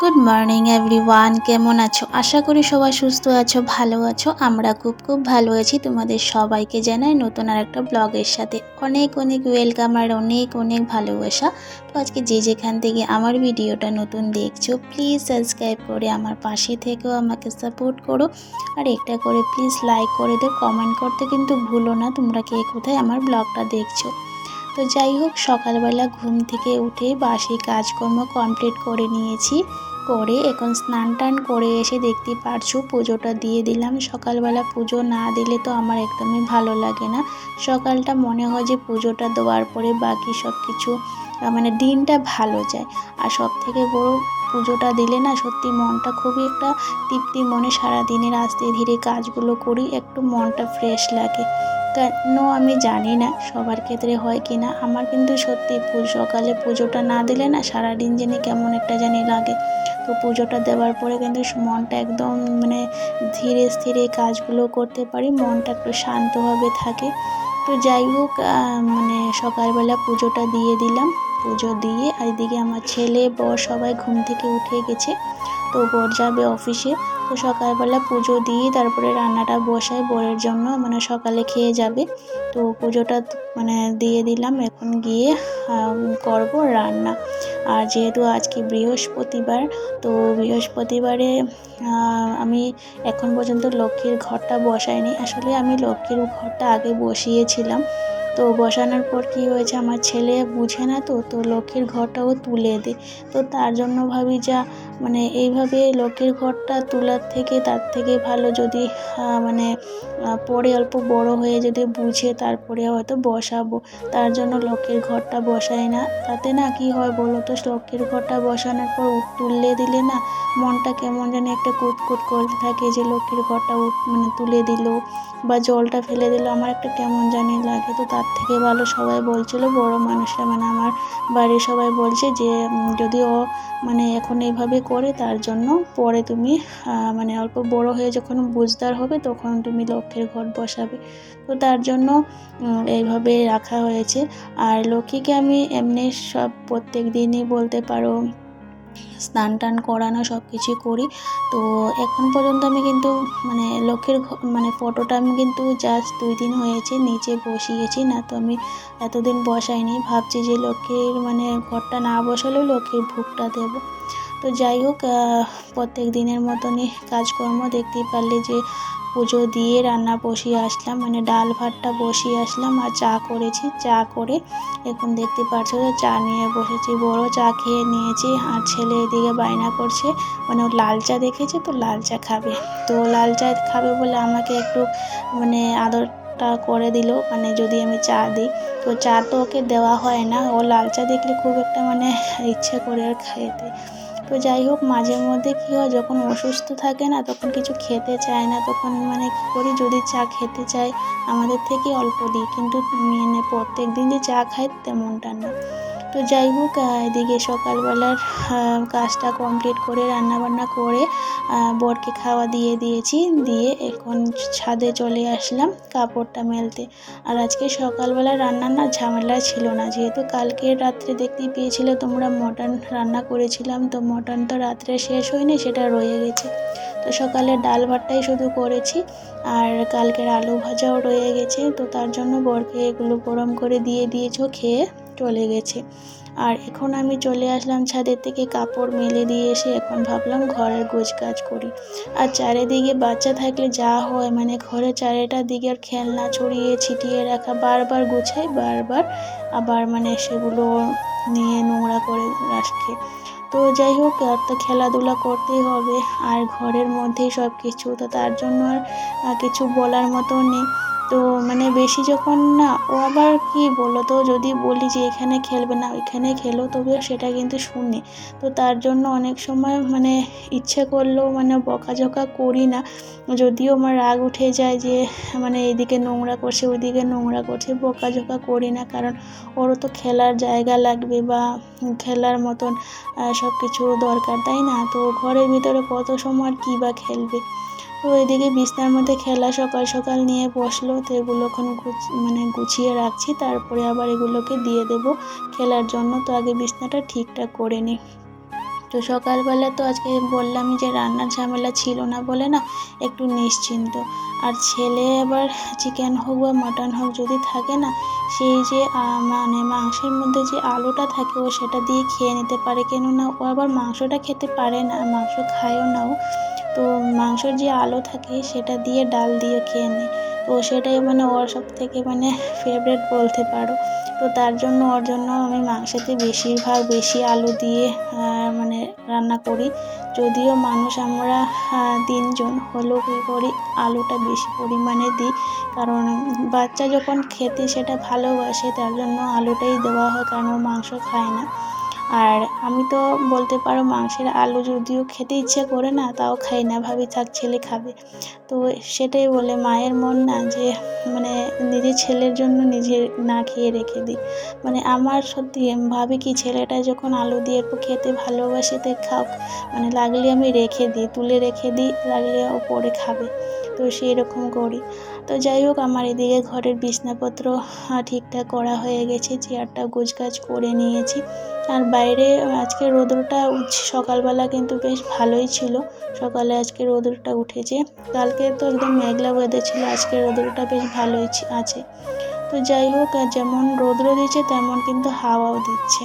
Good morning everyone, কেমন আছো? আশা করি সবাই সুস্থ আছো, ভালো আছো। আমরা খুব ভালো আছি। তোমাদের সবাইকে জানাই নতুন আর একটা ব্লগের সাথে অনেক ওয়েলকাম আর অনেক ভালোবাসা। তো আজকে যে যেখান থেকে আমার ভিডিওটা নতুন দেখছো, প্লিজ সাবস্ক্রাইব করে আমার পাশে থেকেও আমাকে সাপোর্ট করো। আর একটা করে প্লিজ লাইক করে দিও, কমেন্ট করতে কিন্তু ভুলো না তোমরা কে কোথায় আমার ব্লগটা দেখছো। তো যাই হোক, সকালবেলা ঘুম থেকে উঠে বাসি কাজকর্ম কমপ্লিট করে নিয়েছি। করে এখন স্নান টান করে এসে দেখতে পারছো পুজোটা দিয়ে দিলাম। সকালবেলা পুজো না দিলে তো আমার একদমই ভালো লাগে না। সকালটা মনে হয় যে পুজোটা দেওয়ার পরে বাকি সব কিছু মানে দিনটা ভালো যায়। আর সব থেকে বড়, পুজোটা দিলে না সত্যি মনটা খুবই একটা তৃপ্তি মনে সারাদিনের আস্তে ধীরে কাজগুলো করি, একটু মনটা ফ্রেশ লাগে। কেন আমি জানি না সবার ক্ষেত্রে হয় কি না, আমার কিন্তু সত্যি সকালে পুজোটা না দিলে না সারাদিন জানি কেমন একটা জানি লাগে। তো পুজোটা দেওয়ার পরে কিন্তু মনটা একদম মানে ধীরে স্থিরে কাজগুলো করতে পারি, মনটা একটু শান্তভাবে থাকে। তো যাই হোক, মানে সকালবেলা পুজোটা দিয়ে দিলাম। পুজো দিয়ে আর এদিকে আমার ছেলে বর সবাই ঘুম থেকে উঠে গেছে। তো বর যাবে অফিসে। তো সকালবেলা পুজো দিয়ে তারপরে রান্নাটা বসাই বরের জন্য, মানে সকালে খেয়ে যাবে। তো পুজোটা মানে দিয়ে দিলাম, এখন গিয়ে করব রান্না। আর যেহেতু আজকে বৃহস্পতিবার, তো বৃহস্পতিবারে আমি এখন পর্যন্ত লক্ষ্মীর ঘরটা বসাইনি। আসলে আমি লক্ষ্মীর ঘরটা আগে বসিয়েছিলাম। তো বসানোর পর কি হয়েছে, আমার ছেলে বুঝে না, তো লক্ষ্মীর ঘরটাও তুলে দে। তো তার জন্য ভাবি যা মানে এইভাবে লক্ষ্মীর ঘরটা তোলার থেকে তার থেকে ভালো যদি মানে পরে অল্প বড় হয়ে যদি বুঝে তারপরে হয়তো বসাবো। তার জন্য লক্ষ্মীর ঘরটা বসাই না। তাতে না কি হয় বলো তো, লক্ষ্মীর ঘরটা বসানোর পর তুললে দিলে না মনটা কেমন জানি একটা কুটকুট করতে থাকে যে লক্ষ্মীর ঘরটা মানে তুলে দিল বা জলটা ফেলে দিল, আমার একটা কেমন জানি লাগে। তো তার থেকে ভালো সবাই বলছিল, বড় মানুষরা মানে আমার বাড়ির সবাই বলছে যে যদি ও মানে এখন এইভাবে করে তার জন্য পরে তুমি মানে অল্প বড় হয়ে যখন বুঝদার হবে তখন তুমি লক্ষ্মীর ঘর বসাবে। তো তার জন্য এইভাবে রাখা হয়েছে। আর লক্ষ্মীকে আমি এমনি সব প্রত্যেক দিনই বলতে পারো স্নান টান করানো সব কিছুই করি। তো এখন পর্যন্ত আমি কিন্তু মানে লক্ষ্মীর মানে ফটোটা আমি কিন্তু জাস্ট 2 দিন হয়েছে নিচে বসিয়েছি, না তো আমি এতদিন বসাইনি। ভাবছি যে লক্ষ্মীর মানে ঘরটা না বসালেও লক্ষ্মীর ভোগটা দেব। তো যাই হোক, প্রত্যেক দিনের মতনই কাজকর্ম দেখতেই পারলে যে পুজো দিয়ে রান্না বসিয়ে আসলাম, মানে ডাল ভাতটা বসিয়ে আসলাম আর চা করেছি। চা করে এখন দেখতে পাচ্ছ যে চা নিয়ে বসেছি, বড় চা খেয়ে নিয়েছি। আর ছেলে এদিকে বায়না করছে, মানে ও লাল চা দেখেছে তো লাল চা খাবে। তো লাল চা খাবে বলে আমাকে একটু মানে আদরটা করে দিল, মানে যদি আমি চা দিই। তো চা তো ওকে দেওয়া হয় না, ও লাল চা দেখলে খুব একটা মানে ইচ্ছে করে আর খেতে। তো যাই হোক, মাঝে মধ্যে কী হয় যখন অসুস্থ থাকে না তখন কিছু খেতে চায় না, তখন মানে কী করি যদি চা খেতে চায় আমাদের থেকে অল্প দিই, কিন্তু মানে প্রত্যেক দিন যে চা খায় তেমনটা না। তো যাই হোক, এদিকে সকালবেলার কাজটা কমপ্লিট করে রান্নাবান্না করে বরকে খাওয়া দিয়ে দিয়েছি। দিয়ে এখন ছাদে চলে আসলাম কাপড়টা মেলতে। আর আজকে সকালবেলা রান্নার না ঝামেলা ছিল না, যেহেতু কালকে রাত্রে দেখতেই পেয়েছিলে তোমরা মটন রান্না করেছিলাম। তো মটন তো রাত্রে শেষ হয়নি, সেটা রয়ে গেছে। তো সকালে ডাল ভাতটাই শুধু করেছি, আর কালকের আলু ভাজাও রয়ে গেছে। তো তার জন্য বরকে এগুলো গরম করে দিয়ে দিয়েছো, খেয়ে চলে গেছে। আর এখন আমি চলে আসলাম ছাদের থেকে কাপড় মেলে দিয়ে এসে এখন ভাবলাম ঘরের গোছগাছ করি। আর চারিদিকে বাচ্চা থাকলে যা হয়, মানে ঘরের চারিটা দিকের খেলনা ছড়িয়ে ছিটিয়ে রাখা, বারবার গোছাই বারবার আবার মানে সেগুলো নিয়ে নোংরা করে রাখে। তো যাই হোক, আর তো খেলাধুলা করতেই হবে আর ঘরের মধ্যেই সব কিছু, তো তার জন্য আর কিছু বলার মতো নেই। তো মানে বেশি যখন না, ও আবার কি বলো তো, যদি বলি যে এখানে খেলবে না ওইখানে খেলো তবে সেটা কিন্তু শুনি। তো তার জন্য অনেক সময় মানে ইচ্ছে করলেও মানে বকাঝকা করি না, যদিও আমার রাগ উঠে যায় যে মানে এইদিকে নোংরা করছে ওইদিকে নোংরা করছে, বকাঝকা করি না, কারণ ওরও তো খেলার জায়গা লাগবে বা খেলার মতন সব কিছু দরকার, তাই না? তো ঘরের ভিতরে কত সময় আর কী বা খেলবে। তো এদিকে বিছনার মধ্যে খেলা সকাল সকাল নিয়ে বসলো, তো এগুলো এখন মানে গুছিয়ে রাখছি, তারপরে আবার এগুলোকে দিয়ে দেব খেলার জন্য। তো আগে বিছনাটা ঠিকঠাক করে নিই। তো সকালবেলা তো আজকে বললামই যে রান্নার ঝামেলা ছিল না বলে না একটু নিশ্চিন্ত। আর ছেলে আবার চিকেন হোক বা মাটন হোক যদি থাকে না, সেই যে মানে মাংসের মধ্যে যে আলুটা থাকে ও সেটা দিয়ে খেয়ে নিতে পারে, কেননা ও আবার মাংসটা খেতে পারে না, মাংস খায়ও না ও। তো মাংসের যে আলু থাকে সেটা দিয়ে ডাল দিয়ে খেয়ে নেয়। তো সেটাই মানে ওর সবথেকে মানে ফেভারিট বলতে পারো। তো তার জন্য ওর জন্য আমি মাংসতে বেশিরভাগ বেশি আলু দিয়ে মানে রান্না করি। যদিও মানুষ আমরা 3 জন হলেও কী করি, আলুটা বেশি পরিমাণে দিই, কারণ বাচ্চা যখন খেতে সেটা ভালোবাসে তার জন্য আলুটাই দেওয়া হয়, কারণ ও মাংস খায় না। আর আমি তো বলতে পারো মাংসের আলু যদিও খেতে ইচ্ছে করে না, তাও খাই না, ভাবি থাক ছেলে খাবে। তো সেটাই বলে মায়ের মন না, যে মানে নিজের ছেলের জন্য নিজে না খেয়ে রেখে দিই। মানে আমার সত্যি আমি ভাবি কি, ছেলেটা যখন আলু দিয়ে একটু খেতে ভালোবাসে তাই খাক, মানে লাগলে আমি রেখে দিই, তুলে রেখে দিই, লাগলে ও পরে খাবে। তো সেই রকম করি। তো যাই হোক, আমার এদিকে ঘরের বিছনাপত্র ঠিকঠাক করা হয়ে গেছে, চেয়ারটা গোছগাছ করে নিয়েছি। আর বাইরে আজকে রোদ্রটা সকালবেলা কিন্তু বেশ ভালোই ছিল। সকালে আজকে রোদ্রটা উঠেছে, কালকে তো একদম মেঘলা ওয়েদার ছিল, আজকে রোদ্রটা বেশ ভালোই আছে। তো যাই হোক, যেমন রোদ্র দিচ্ছে তেমন কিন্তু হাওয়াও দিচ্ছে।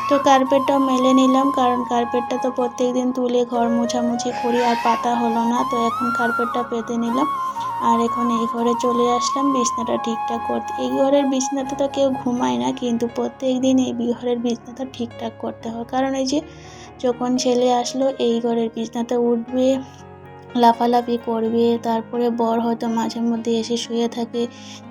তো কার্পেটটাও মেলে নিলাম, কারণ কার্পেটটা তো প্রত্যেক দিন তুলে ঘর মোছামুছি করি, আর পাতা হলো না, তো এখন কার্পেটটা পেতে নিলাম। আর এখন এই ঘরে চলে আসলাম বিছনাটা ঠিকঠাক করতে। এই ঘরের বিছনাতে তো কেউ ঘুমায় না, কিন্তু প্রত্যেক দিন এই ঘরের বিছনাটা ঠিকঠাক করতে হয়, কারণ এই যে যখন ছেলে আসলো এই ঘরের বিছনাতে উঠবে, লাফালাফি করবে, তারপরে বর হয়তো মাঝে মধ্যে এসে শুয়ে থাকে।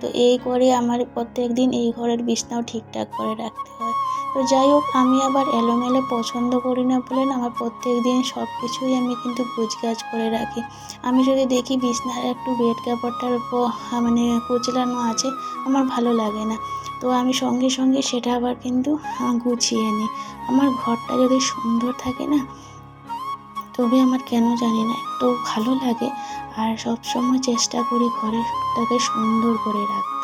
তো এই করে আমার প্রত্যেক দিন এই ঘরের বিছনাও ঠিকঠাক করে রাখতে হয়। তো যাই হোক, আমি আবার এলোমেলো পছন্দ করি না বলে না, আমার প্রত্যেক দিন সব কিছুই আমি কিন্তু গোছগাছ করে রাখি। আমি যদি দেখি বিছনার একটু বেড কাপড়টার উপর মানে কুচলানো আছে, আমার ভালো লাগে না। তো আমি সঙ্গে সঙ্গে সেটা আবার কিন্তু গুছিয়ে নিই। আমার ঘরটা যদি সুন্দর থাকে না, তবে আমার কেন জানি না একটু ভালো লাগে, আর সব সময় চেষ্টা করি ঘরটাকে সুন্দর করে রাখতে।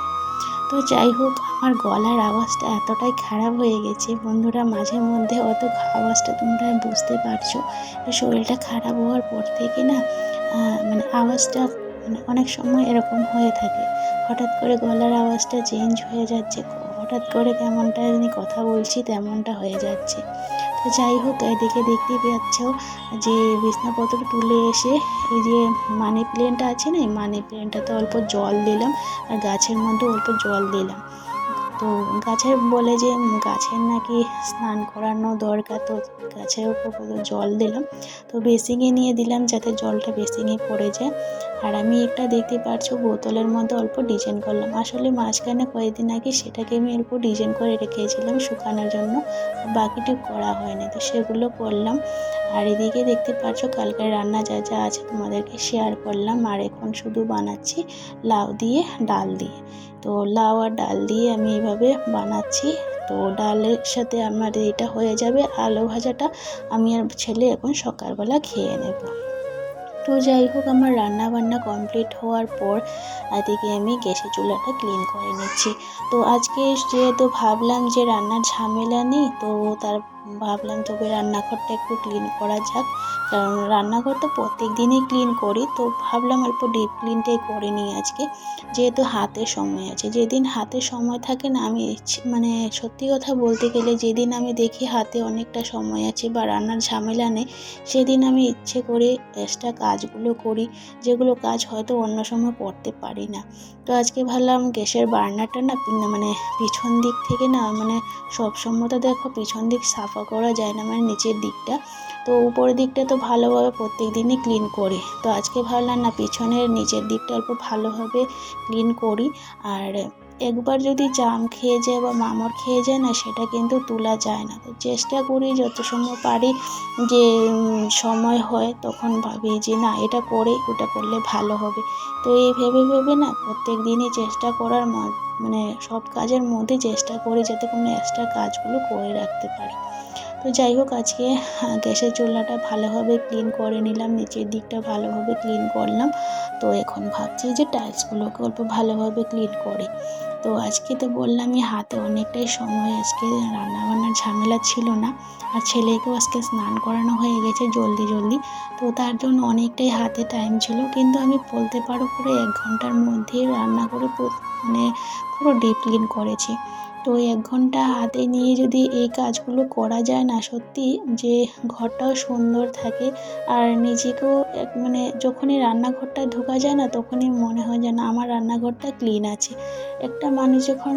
তো যাই হোক, আমার গলার আওয়াজটা এতটাই খারাপ হয়ে গেছে বন্ধুরা, মাঝে মধ্যে অত আওয়াজটা তোমরা বুঝতে পারছো। শরীরটা খারাপ হওয়ার পর থেকে না মানে আওয়াজটা মানে অনেক সময় এরকম হয়ে থাকে, হঠাৎ করে গলার আওয়াজটা চেঞ্জ হয়ে যাচ্ছে, হঠাৎ করে কেমনটা আমি কথা বলছি তেমনটা হয়ে যাচ্ছে। তো যাই হোক, এদিকে দেখতেই পাচ্ছ যে বিছনাপত্র তুলে এসে এই যে মানি প্ল্যান্টটা আছে না, এই মানি প্ল্যান্টটাতে অল্প জল দিলাম, আর গাছের মধ্যে অল্প জল দিলাম। তো গাছের বলে যে গাছের নাকি স্নান করানো দরকার, তো গাছের উপর জল দিলাম। তো বেসিনে নিয়ে দিলাম যাতে জলটা বেসিনে পড়ে যায়। আর আমি একটা দেখতে পাচ্ছ বোতলের মধ্যে অল্প ডিজাইন করলাম, আসলে মাঝখানে কয়েকদিন আগে সেটাকে আমি অল্প ডিজাইন করে রেখেছিলাম শুকানোর জন্য, বাকিটি করা হয়নি, তো সেগুলো করলাম। আর এদিকে দেখতে পাচ্ছ কালকের রান্না যা যা আছে তোমাদেরকে শেয়ার করলাম, আর এখন শুধু বানাচ্ছি লাউ দিয়ে ডাল দিয়ে। তো লাউ আর ডাল দিয়ে আমি এইভাবে বানাচ্ছি। তো ডালের সাথে আমার এটা হয়ে যাবে, আলু ভাজাটা আমি আর ছেলে এখন সকালবেলা খেয়ে নেব। তো যাই হোক, আমার রান্না বান্না কমপ্লিট হওয়ার পর এদিকে আমি গ্যাসের চুলাটা ক্লিন করে নিচ্ছি। তো আজকে যেহেতু ভাবলাম যে রান্নার ঝামেলা নেই, তো তার ভাবলাম তবে রান্নাঘরটা একটু ক্লিন করা যাক, কারণ রান্নাঘর তো প্রত্যেক দিনই ক্লিন করি, তো ভাবলাম অল্প ডিপ ক্লিনটাই করে নিই আজকে, যেহেতু হাতে সময় আছে। যেদিন হাতে সময় থাকে না, আমি মানে সত্যি কথা বলতে গেলে যেদিন আমি দেখি হাতে অনেকটা সময় আছে বা রান্নার ঝামেলা নেই, সেদিন আমি ইচ্ছে করে এক্সট্রা কাজগুলো করি, যেগুলো কাজ হয়তো অন্য সময় করতে পারি না। তো আজকে ভাবলাম গ্যাসের বার্নারটা না মানে পিছন দিক থেকে না, মানে সবসময় তো দেখো পিছন দিক সাফা করা যায় না, মানে নিচের দিকটা, তো উপরের দিকটা তো ভালোভাবে প্রত্যেক দিনই ক্লিন করি। তো আজকে ভাবলাম না পিছনের নিচের দিকটা অল্প ভালোভাবে ক্লিন করি। আর একবার যদি জাম খেয়ে যায় বা মামড় খেয়ে যায় না, সেটা কিন্তু তোলা যায় না। তো চেষ্টা করি যত সময় পারি, যে সময় হয় তখন ভাবি যে না এটা করে ওটা করলে ভালো হবে। তো এই ভেবে ভেবে না প্রত্যেক দিনই চেষ্টা করার মানে সব কাজের মধ্যে চেষ্টা করি যাতে কোনো এক্সট্রা কাজগুলো করে রাখতে পারি। তো যাই হোক, আজকে গ্যাসের চুলাটা ভালোভাবে ক্লিন করে নিলাম, নিচের দিকটা ভালোভাবে ক্লিন করলাম। তো এখন ভাবছি যে টাইলসগুলোকে অল্প ভালোভাবে ক্লিন করে। তো আজকে তো বললামই হাতে অনেকটাই সময়, আজকে রান্নাবান্নার ঝামেলা ছিল না। আর ছেলেকেও আজকে স্নান করানো হয়ে গেছে জলদি জলদি, তো তার জন্য অনেকটাই হাতে টাইম ছিল। কিন্তু আমি বলতে পারো পুরো 1 ঘন্টার মধ্যে রান্না করে মানে পুরো ডিপ ক্লিন করেছি। তো 1 ঘন্টা হাতে নিয়ে যদি এই কাজগুলো করা যায় না, সত্যি যে ঘরটাও সুন্দর থাকে। আর নিজেকেও মানে যখনই রান্নাঘরটায় ঢোকা যায় না, তখনই মনে হয় যেন আমার রান্নাঘরটা ক্লিন আছে। একটা মানুষ যখন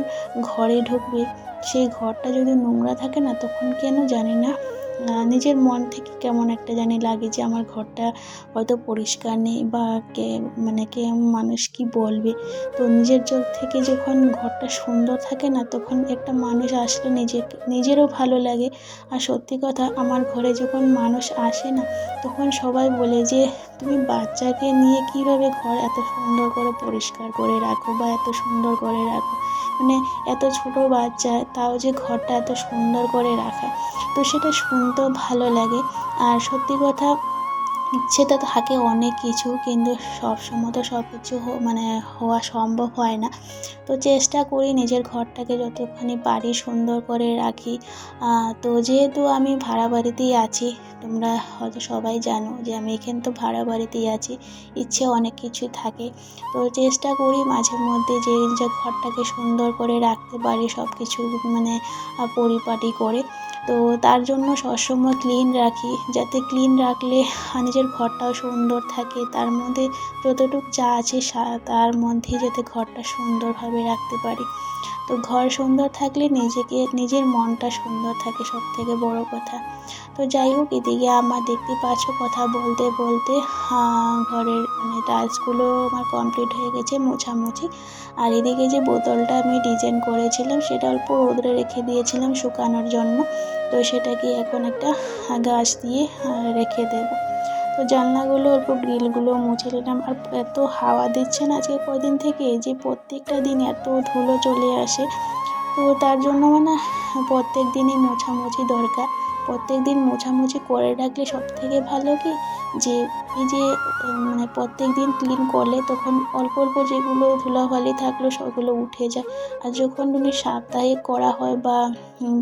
ঘরে ঢুকবে, সেই ঘরটা যদি নোংরা থাকে না, তখন কেন জানি না নিজের মন থেকে কেমন একটা জানি লাগে যে আমার ঘরটা হয়তো পরিষ্কার নেই, বা কে মানুষ কি বলবে। তো নিজের চোখ থেকে যখন ঘরটা সুন্দর থাকে না, তখন একটা মানুষ আসলে নিজেরও ভালো লাগে। আর সত্যি কথা, আমার ঘরে যখন মানুষ আসে না, তখন সবাই বলে যে তুমি বাচ্চাকে নিয়ে কীভাবে ঘর এত সুন্দর করে পরিষ্কার করে রাখো, বা এত সুন্দর করে রাখো। মানে এত ছোট বাচ্চা, তাও যে ঘরটা এত সুন্দর করে রাখা, তো সেটা শুনতেও ভালো লাগে। আর সত্যি কথা, ইচ্ছে তো থাকে অনেক কিছু, কিন্তু সবসময় তো সব কিছু হওয়া সম্ভব হয় না। তো চেষ্টা করি নিজের ঘরটাকে যতখানি পারি সুন্দর করে রাখি। তো যেহেতু আমি ভাড়া বাড়িতেই আছি, তোমরা হয়তো সবাই জানো যে আমি এখানে তো ভাড়া বাড়িতেই আছি, ইচ্ছে অনেক কিছু থাকে। তো চেষ্টা করি মাঝে মধ্যে যে নিজের ঘরটাকে সুন্দর করে রাখতে পারি, সব কিছু পরিপাটি করে। তো তার জন্য সবসময় ক্লিন রাখি, যাতে ক্লিন রাখলে নিজের ঘরটাও সুন্দর থাকে। তার মধ্যে যতটুকু যা আছে তার মধ্যে যাতে ঘরটা সুন্দরভাবে রাখতে পারি। তো ঘর সুন্দর থাকলে নিজের মনটা সুন্দর থাকে, সবথেকে বড় কথা। তো যাই হোক, এদিকে আমার দেখতে পাচ্ছ কথা বলতে বলতে ঘরের টাইলসগুলো আমার কমপ্লিট হয়ে গেছে মোছামুছি। আর এদিকে যে বোতলটা আমি ডিজাইন করেছিলাম, সেটা অল্প রোদে রেখে দিয়েছিলাম শুকানোর জন্য। তো সেটাকে এখন একটা গাছ দিয়ে রেখে দেবো। তো জানলাগুলো অল্প গ্রিলগুলো মুছে নিলাম। আর এত হাওয়া দিচ্ছে না আজকে কদিন থেকে, যে প্রত্যেকটা দিন এত ধুলো চলে আসে। তো তার জন্য প্রত্যেক দিনই মোছামুছি দরকার। প্রত্যেক দিন মোছামুছি করে রাখলে সবথেকে ভালো কি, যে এই যে প্রত্যেক দিন ক্লিন করলে তখন অল্প অল্প যেগুলো ধুলাবালি থাকলো সেগুলো উঠে যায়। আর যখন তুমি সাপ্তাহিক করা হয়, বা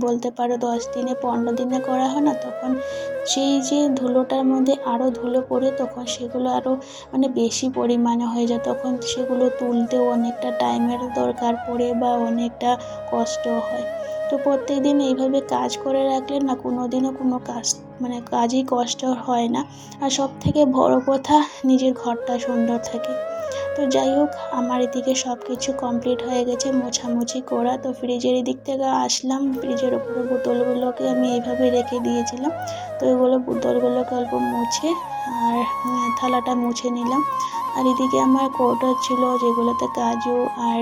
বলতে পারো 10 দিনে 15 দিনে করা হয় না, তখন সেই যে ধুলোটার মধ্যে আরও ধুলো পড়ে, তখন সেগুলো আরও বেশি পরিমাণে হয়ে যায়। তখন সেগুলো তুলতেও অনেকটা টাইমের দরকার পড়ে, বা অনেকটা কষ্টও হয়। তো প্রত্যেক দিন এইভাবে কাজ করে রাখলে না, কোনো দিনও কোনো কাজই কষ্ট হয় না। আর সবথেকে বড় কথা, নিজের ঘরটা সুন্দর থাকে। তো যাই হোক, আমার এদিকে সব কিছু কমপ্লিট হয়ে গেছে মোছামুছি করা। তো ফ্রিজের এদিক থেকে আসলাম, ফ্রিজের ওপরে বোতলগুলোকে আমি এইভাবে রেখে দিয়েছিলাম। তো এগুলো বোতলগুলোকে অল্প মুছে, আর থালাটা মুছে নিলাম। আর এদিকে আমার কৌটো ছিল, যেগুলোতে কাজু আর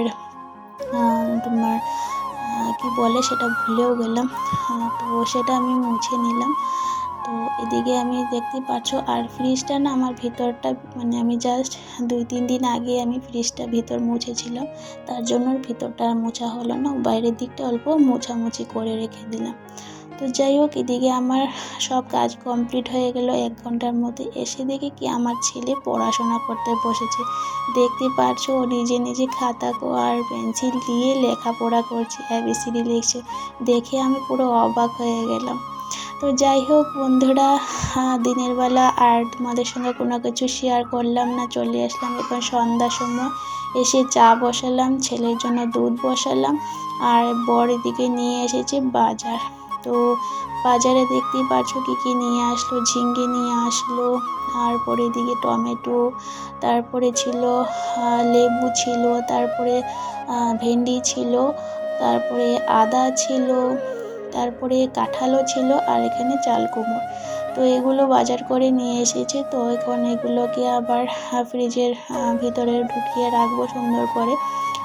তোমার কি বলে সেটা ভুলেও গেলাম। তো সেটা আমি মুছে নিলাম। তো এদিকে আমি দেখতে পাচ্ছ, আর ফ্রিজটা না আমার ভিতরটা আমি জাস্ট 2-3 দিন আগে আমি ফ্রিজটা ভিতর মুছেছিলাম। তার জন্য ভিতরটা আর মোছা হলো না, বাইরের দিকটা অল্প মোছামুছি করে রেখে দিলাম। তো যাই হোক, এদিকে আমার সব কাজ কমপ্লিট হয়ে গেল 1 ঘন্টার মধ্যে। এসে দেখি কি, আমার ছেলে পড়াশোনা করতে বসেছে। দেখতে পাচ্ছ, ও নিজে নিজে খাতা আর পেন্সিল দিয়ে লেখাপড়া করছে, ABCD লিখছে। দেখে আমি পুরো অবাক হয়ে গেলাম। তো যাই হোক বন্ধুরা, দিনের বেলা আর তোমাদের সঙ্গে কোনো কিছু শেয়ার করলাম না, চলে আসলাম এখন সন্ধ্যার সময়। এসে চা বসালাম, ছেলের জন্য দুধ বসালাম। আর বর এদিকে নিয়ে এসেছে বাজার। তো বাজারে দেখতেই পাচ্ছ কী নিয়ে আসলো। ঝিঙ্গে নিয়ে আসলো, তারপরে এদিকে টমেটো, তারপরে ছিল লেবু ছিল, তারপরে ভেন্ডি ছিল, তারপরে আদা ছিল, তারপরে কাঁঠালও ছিল, আর এখানে চাল কুমড়ো। তো এগুলো বাজার করে নিয়ে এসেছে। তো এখন এগুলোকে আবার ফ্রিজের ভিতরে ঢুকিয়ে রাখবো সুন্দর করে।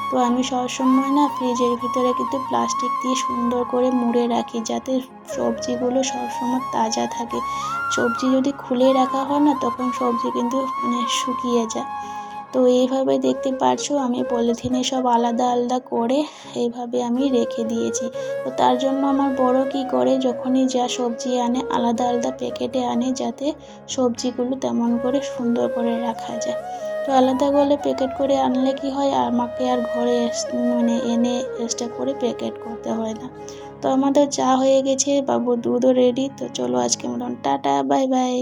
তো আমি সবসময় না ফ্রিজের ভিতরে কিন্তু প্লাস্টিক দিয়ে সুন্দর করে মুড়ে রাখি, যাতে সবজিগুলো সবসময় তাজা থাকে। সবজি যদি খুলে রাখা হয় না, তখন সবজি কিন্তু শুকিয়ে যায়। তো এইভাবে দেখতে পারছো আমি পলিথিনে সব আলাদা আলাদা করে এইভাবে আমি রেখে দিয়েছি। তো তার জন্য আমার বড় কি করে যখনই যা সবজি আনে আলাদা আলাদা প্যাকেটে আনে, যাতে সবজিগুলো তেমন করে সুন্দর করে রাখা যায়। তো আলাদা করে প্যাকেট করে আনলে কি হয়, আমাকে আর ঘরে এনে এক্সট্রা করে প্যাকেট করতে হয় না। তো আমাদের চা হয়ে গেছে, বাবুর দুধও রেডি। তো চলো আজকে মতন টাটা, বাই বাই।